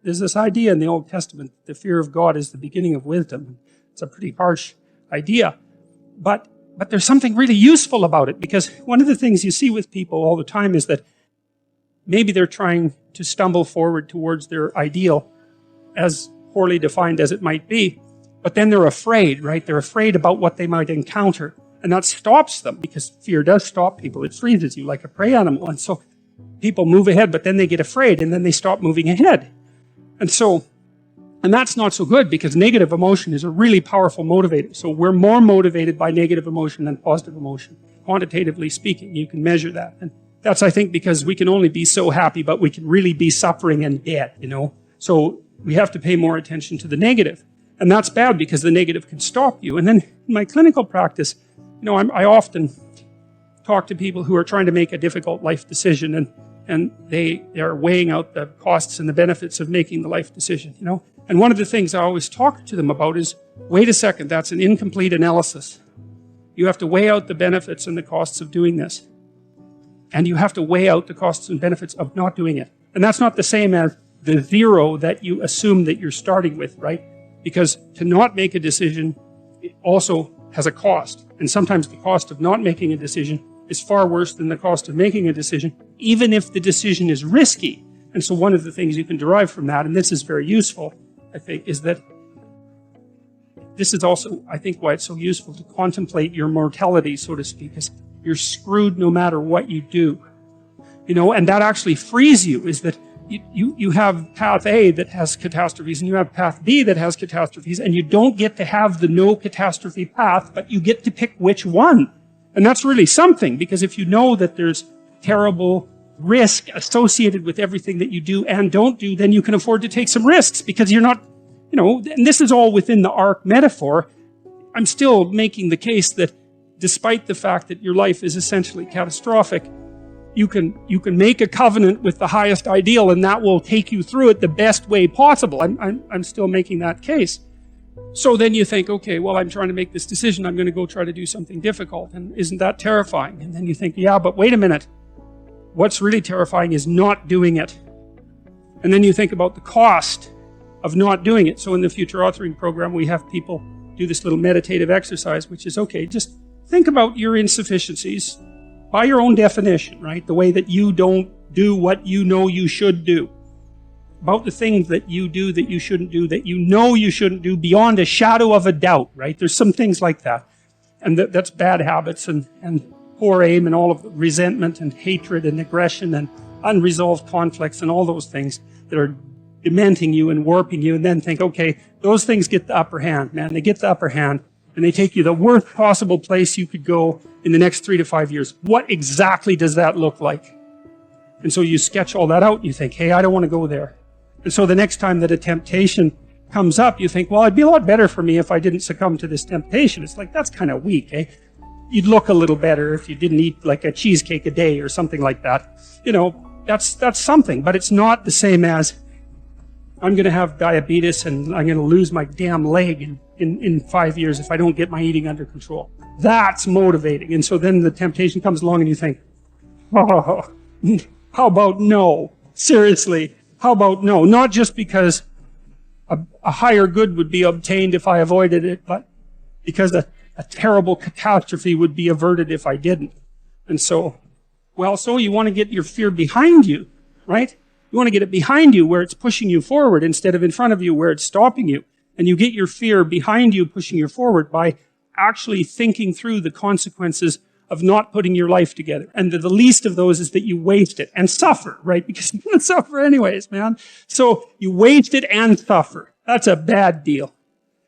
there's this idea in the Old Testament, the fear of God is the beginning of wisdom. It's a pretty harsh idea. But there's something really useful about it, because one of the things you see with people all the time is that maybe they're trying to stumble forward towards their ideal, as poorly defined as it might be, but then they're afraid, right? They're afraid about what they might encounter, and that stops them, because fear does stop people. It freezes you like a prey animal, and so people move ahead, but then they get afraid, and then they stop moving ahead. And that's not so good, because negative emotion is a really powerful motivator. So we're more motivated by negative emotion than positive emotion. Quantitatively speaking, you can measure that. And that's, I think, because we can only be so happy, but we can really be suffering and dead, So we have to pay more attention to the negative. And that's bad, because the negative can stop you. And then in my clinical practice, I often talk to people who are trying to make a difficult life decision, and they are weighing out the costs and the benefits of making the life decision, And one of the things I always talk to them about is, wait a second, that's an incomplete analysis. You have to weigh out the benefits and the costs of doing this. And you have to weigh out the costs and benefits of not doing it. And that's not the same as the zero that you assume that you're starting with, right? Because to not make a decision, it also has a cost. And sometimes the cost of not making a decision is far worse than the cost of making a decision, even if the decision is risky. And so one of the things you can derive from that, and this is very useful, I think, is that this is also, I think, why it's so useful to contemplate your mortality, so to speak, is you're screwed no matter what you do. And that actually frees you, is that you have path A that has catastrophes, and you have path B that has catastrophes, and you don't get to have the no catastrophe path, but you get to pick which one. And that's really something, because if you know that there's terrible risk associated with everything that you do and don't do, then you can afford to take some risks, because you're not, and this is all within the ark metaphor. I'm still making the case that despite the fact that your life is essentially catastrophic, you can make a covenant with the highest ideal, and that will take you through it the best way possible. I'm still making that case. So then you think, okay, well, I'm trying to make this decision. I'm going to go try to do something difficult. And isn't that terrifying? And then you think, yeah, but wait a minute. What's really terrifying is not doing it. And then you think about the cost of not doing it. So in the future authoring program, we have people do this little meditative exercise, which is, okay, just think about your insufficiencies by your own definition, right? The way that you don't do what you know you should do. About the things that you do that you shouldn't do, that you know you shouldn't do beyond a shadow of a doubt, right? There's some things like that. And that's bad habits and poor aim and all of the resentment and hatred and aggression and unresolved conflicts and all those things that are dementing you and warping you, and then think, okay, those things get the upper hand, man. They get the upper hand, and they take you the worst possible place you could go in the next 3 to 5 years. What exactly does that look like? And so you sketch all that out, and you think, hey, I don't want to go there. And so the next time that a temptation comes up, you think, well, it'd be a lot better for me if I didn't succumb to this temptation. It's like, that's kind of weak, eh? You'd look a little better if you didn't eat like a cheesecake a day or something like that. That's something, but it's not the same as, I'm going to have diabetes and I'm going to lose my damn leg in 5 years if I don't get my eating under control. That's motivating. And so then the temptation comes along and you think, oh, how about no? Seriously, how about no? Not just because a higher good would be obtained if I avoided it, but because a terrible catastrophe would be averted if I didn't. And so you want to get your fear behind you, right? You want to get it behind you where it's pushing you forward instead of in front of you where it's stopping you. And you get your fear behind you, pushing you forward by actually thinking through the consequences of not putting your life together. And the least of those is that you waste it and suffer, right? Because you're going to suffer anyways, man. So you waste it and suffer. That's a bad deal.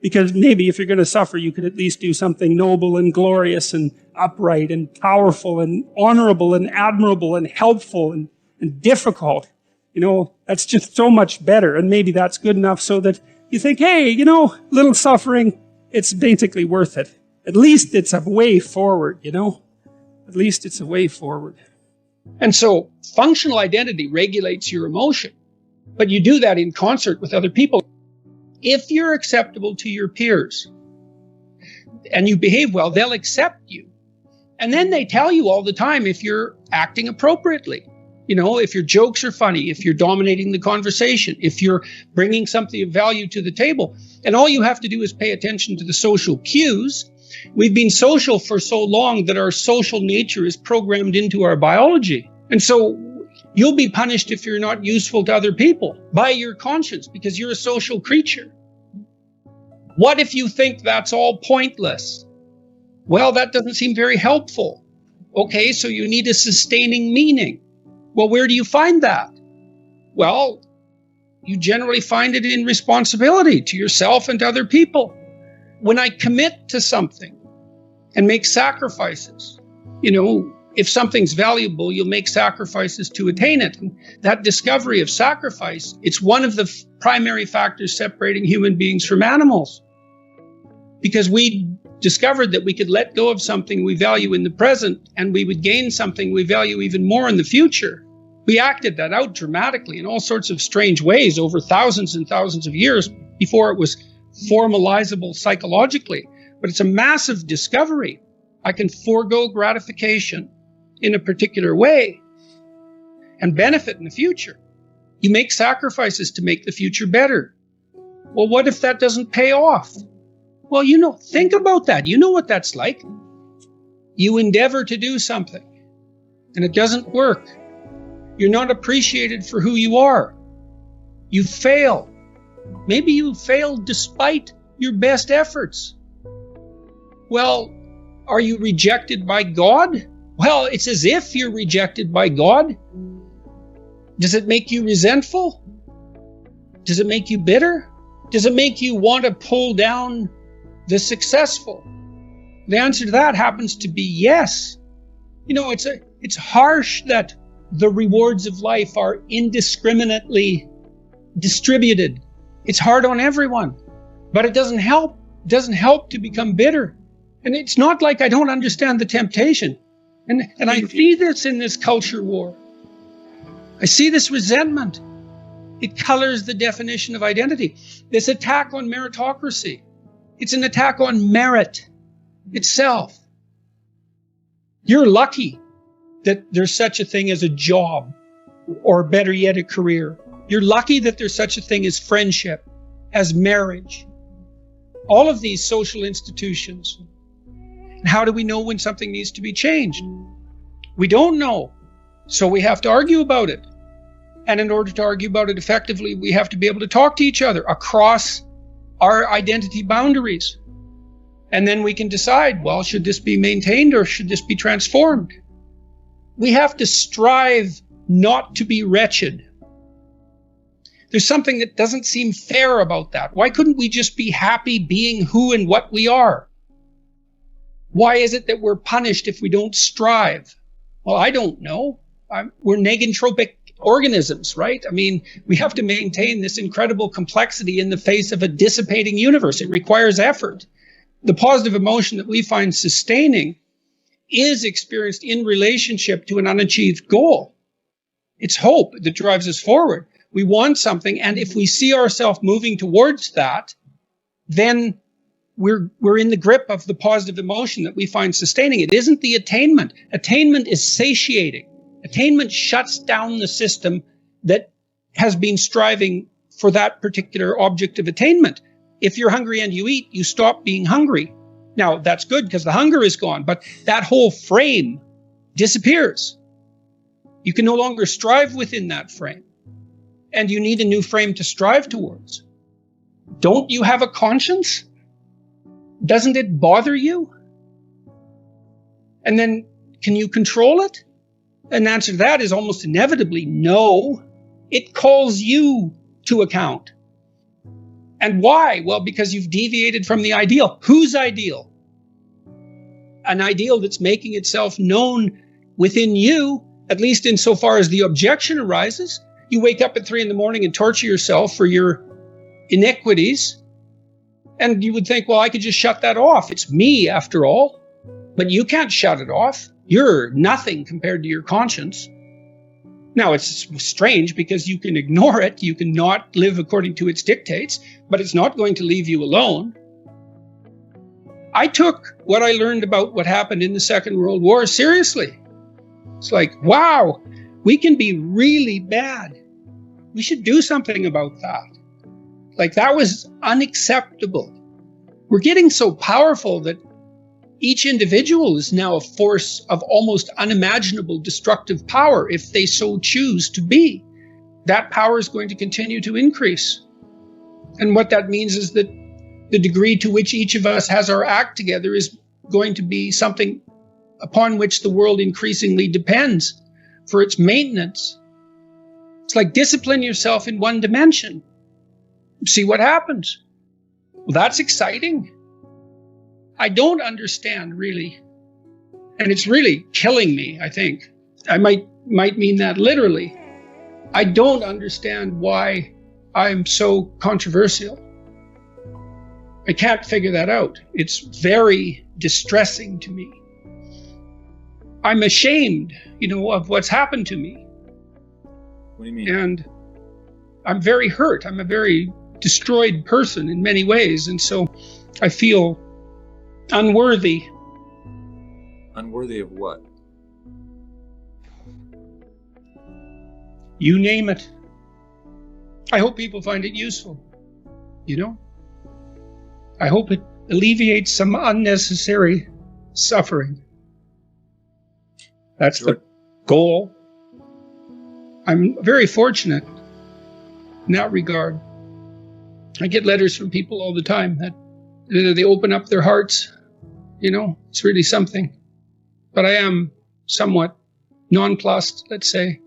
Because maybe if you're going to suffer, you could at least do something noble and glorious and upright and powerful and honorable and admirable and helpful and difficult. That's just so much better. And maybe that's good enough so that you think, hey, little suffering, it's basically worth it. At least it's a way forward, At least it's a way forward. And so functional identity regulates your emotion. But you do that in concert with other people. If you're acceptable to your peers and you behave well, they'll accept you. And then they tell you all the time if you're acting appropriately. If your jokes are funny, if you're dominating the conversation, if you're bringing something of value to the table. And all you have to do is pay attention to the social cues. We've been social for so long that our social nature is programmed into our biology. And so you'll be punished if you're not useful to other people by your conscience, because you're a social creature. What if you think that's all pointless? Well, that doesn't seem very helpful. Okay, so you need a sustaining meaning. Well, where do you find that? Well, you generally find it in responsibility to yourself and to other people. When I commit to something and make sacrifices, if something's valuable, you'll make sacrifices to attain it. And that discovery of sacrifice, it's one of the primary factors separating human beings from animals. Because we discovered that we could let go of something we value in the present and we would gain something we value even more in the future. We acted that out dramatically in all sorts of strange ways over thousands and thousands of years before it was formalizable psychologically. But it's a massive discovery. I can forego gratification in a particular way and benefit in the future. You make sacrifices to make the future better. Well, what if that doesn't pay off? Well, think about that. You know what that's like. You endeavor to do something and it doesn't work. You're not appreciated for who you are. You fail. Maybe you failed despite your best efforts. Well, are you rejected by God? Well, it's as if you're rejected by God. Does it make you resentful? Does it make you bitter? Does it make you want to pull down the successful? The answer to that happens to be yes. It's harsh that the rewards of life are indiscriminately distributed. It's hard on everyone, but it doesn't help. It doesn't help to become bitter. And it's not like I don't understand the temptation. And I see this in this culture war. I see this resentment. It colors the definition of identity. This attack on meritocracy. It's an attack on merit itself. You're lucky that there's such a thing as a job, or better yet, a career. You're lucky that there's such a thing as friendship, as marriage. All of these social institutions. And how do we know when something needs to be changed? We don't know. So we have to argue about it. And in order to argue about it effectively, we have to be able to talk to each other across our identity boundaries. And then we can decide, well, should this be maintained or should this be transformed? We have to strive not to be wretched. There's something that doesn't seem fair about that. Why couldn't we just be happy being who and what we are? Why is it that we're punished if we don't strive? Well, I don't know. We're negentropic organisms, right? I mean, we have to maintain this incredible complexity in the face of a dissipating universe. It requires effort. The positive emotion that we find sustaining is experienced in relationship to an unachieved goal. It's hope that drives us forward. We want something, and if we see ourselves moving towards that, then we're in the grip of the positive emotion that we find sustaining. It isn't the attainment. Attainment is satiating. Attainment shuts down the system that has been striving for that particular object of attainment. If you're hungry and you eat, you stop being hungry. Now, that's good because the hunger is gone, but that whole frame disappears. You can no longer strive within that frame, and you need a new frame to strive towards. Don't you have a conscience? Doesn't it bother you? And then, can you control it? And the answer to that is almost inevitably no. It calls you to account. And why? Well, because you've deviated from the ideal. Whose ideal? An ideal that's making itself known within you, at least insofar as the objection arises. You wake up at 3 a.m. and torture yourself for your iniquities. And you would think, well, I could just shut that off. It's me, after all. But you can't shut it off. You're nothing compared to your conscience. Now, it's strange because you can ignore it. You can not live according to its dictates, but it's not going to leave you alone. I took what I learned about what happened in the Second World War seriously. It's like, wow, we can be really bad. We should do something about that. Like, that was unacceptable. We're getting so powerful that each individual is now a force of almost unimaginable destructive power if they so choose to be. That power is going to continue to increase. And what that means is that the degree to which each of us has our act together is going to be something upon which the world increasingly depends for its maintenance. It's like discipline yourself in one dimension. See what happens. Well, that's exciting. I don't understand, really. And it's really killing me, I think. I might mean that literally. I don't understand why I'm so controversial. I can't figure that out. It's very distressing to me. I'm ashamed, of what's happened to me. What do you mean? And I'm very hurt. I'm a very destroyed person in many ways. And so I feel unworthy. Unworthy of what? You name it. I hope people find it useful. I hope it alleviates some unnecessary suffering. That's the goal. I'm very fortunate in that regard. I get letters from people all the time that they open up their hearts. It's really something. But I am somewhat nonplussed, let's say,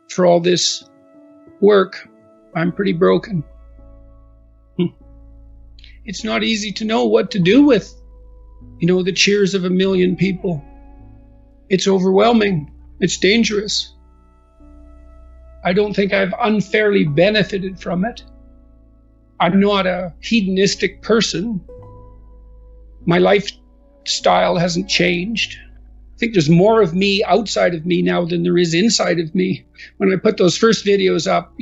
for all this work. I'm pretty broken. It's not easy to know what to do with, the cheers of 1 million people. It's overwhelming. It's dangerous. I don't think I've unfairly benefited from it. I'm not a hedonistic person. My lifestyle hasn't changed. I think there's more of me outside of me now than there is inside of me. When I put those first videos up,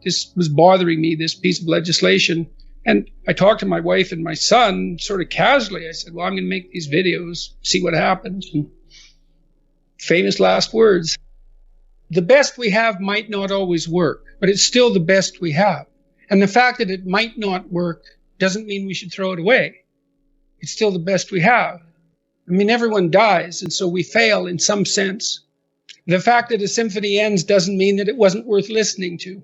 this was bothering me, this piece of legislation. And I talked to my wife and my son sort of casually. I said, well, I'm going to make these videos, see what happens. And famous last words. The best we have might not always work, but it's still the best we have. And the fact that it might not work doesn't mean we should throw it away. It's still the best we have. Everyone dies, and so we fail in some sense. The fact that a symphony ends doesn't mean that it wasn't worth listening to.